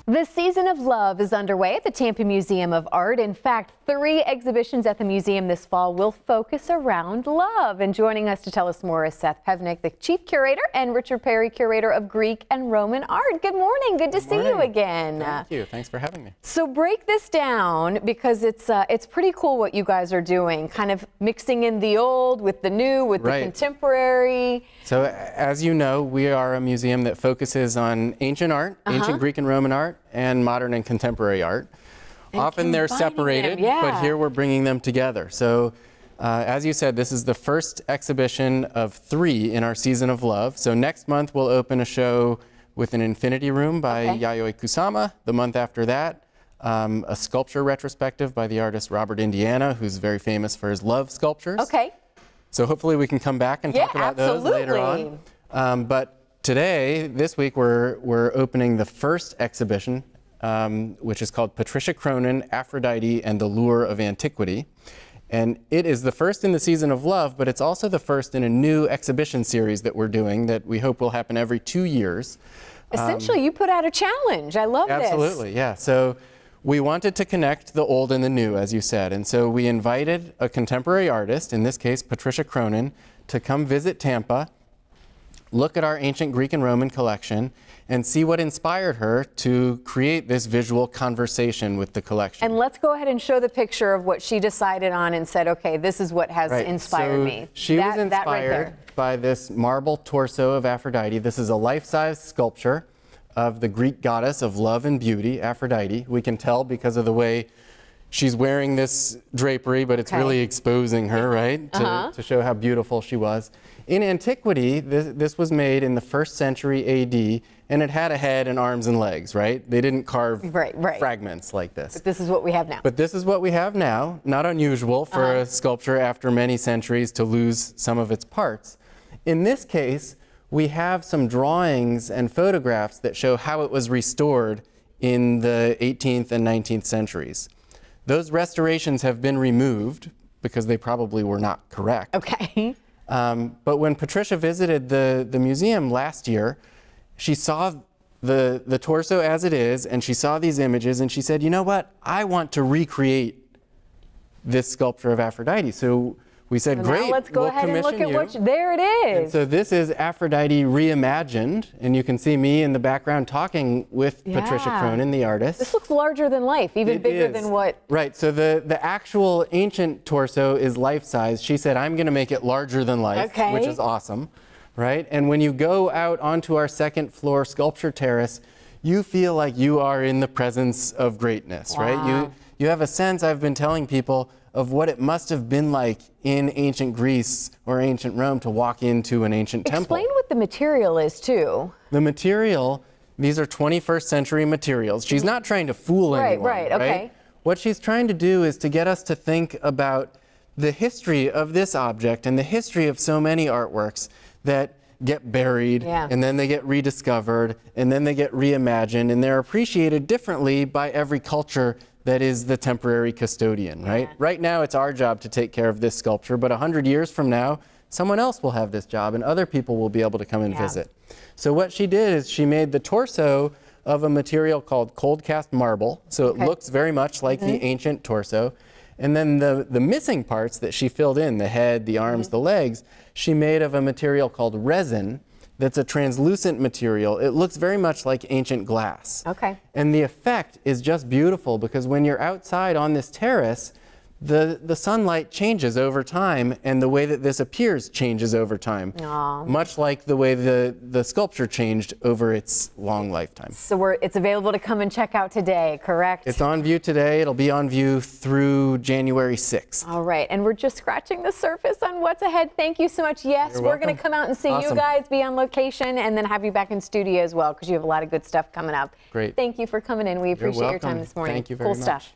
The Season of Love is underway at the Tampa Museum of Art. In fact, 3 exhibitions at the museum this fall will focus around love. And joining us to tell us more is Seth Pevnick, the Chief Curator, and Richard Perry, Curator of Greek and Roman Art. Good morning. Good to see you again. Thank you. Thanks for having me. So break this down, because it's pretty cool what you guys are doing, kind of mixing in the old with the new, with the contemporary. So as you know, we are a museum that focuses on ancient art, ancient Greek and Roman art, and modern and contemporary art. And often they're separated, but here we're bringing them together. So as you said, this is the first exhibition of 3 in our Season of Love. So next month we'll open a show with an infinity room by Yayoi Kusama. The month after that, a sculpture retrospective by the artist Robert Indiana, who's very famous for his love sculptures. So hopefully we can come back and talk about those later on. But today, this week, we're opening the first exhibition, which is called Patricia Cronin, Aphrodite and the Lure of Antiquity. And it is the first in the Season of Love, but it's also the first in a new exhibition series that we're doing that we hope will happen every 2 years. Essentially, you put out a challenge. I love this. Absolutely, yeah. So we wanted to connect the old and the new, as you said. And so we invited a contemporary artist, in this case, Patricia Cronin, to come visit Tampa, look at our ancient Greek and Roman collection, and see what inspired her to create this visual conversation with the collection. And let's go ahead and show the picture of what she decided on and said, okay, this is what has inspired me. She was inspired by this marble torso of Aphrodite. This is a life-size sculpture of the Greek goddess of love and beauty, Aphrodite. We can tell because of the way she's wearing this drapery, but it's really exposing her, right, to show how beautiful she was. In antiquity, this was made in the 1st century AD, and it had a head and arms and legs, right? They didn't carve fragments like this. But this is what we have now. But this is what we have now. Not unusual for a sculpture after many centuries to lose some of its parts. In this case, we have some drawings and photographs that show how it was restored in the 18th and 19th centuries. Those restorations have been removed because they probably were not correct. But when Patricia visited the museum last year, she saw the torso as it is, and she saw these images, and she said, you know what, I want to recreate this sculpture of Aphrodite. So we said, great, now let's go ahead and look at what there it is. And so this is Aphrodite Reimagined, and you can see me in the background talking with Patricia Cronin, the artist. This looks larger than life, even bigger than what... Right, so the actual ancient torso is life-size. She said, I'm going to make it larger than life, which is awesome, right? And when you go out onto our 2nd floor sculpture terrace, you feel like you are in the presence of greatness, right? You have a sense, I've been telling people, of what it must have been like in ancient Greece or ancient Rome to walk into an ancient temple. Explain what the material is, too. The material, these are 21st century materials. She's not trying to fool anyone, right? What she's trying to do is to get us to think about the history of this object and the history of so many artworks that get buried, and then they get rediscovered, and then they get reimagined, and they're appreciated differently by every culture that is the temporary custodian, right? Right now, it's our job to take care of this sculpture, but 100 years from now, someone else will have this job, and other people will be able to come and visit. So what she did is she made the torso of a material called cold cast marble, so it looks very much like the ancient torso. And then the missing parts that she filled in, the head, the arms, the legs, she made of a material called resin, that's a translucent material. It looks very much like ancient glass. And the effect is just beautiful because when you're outside on this terrace, the sunlight changes over time, and the way that this appears changes over time, much like the way the sculpture changed over its long lifetime. So it's available to come and check out today, correct? It's on view today. It'll be on view through January 6th. All right, and we're just scratching the surface on what's ahead. Thank you so much. Yes, we're going to come out and see you guys, be on location, and then have you back in studio as well, because you have a lot of good stuff coming up. Great. Thank you for coming in. We appreciate your time this morning. Thank you very much. Cool stuff.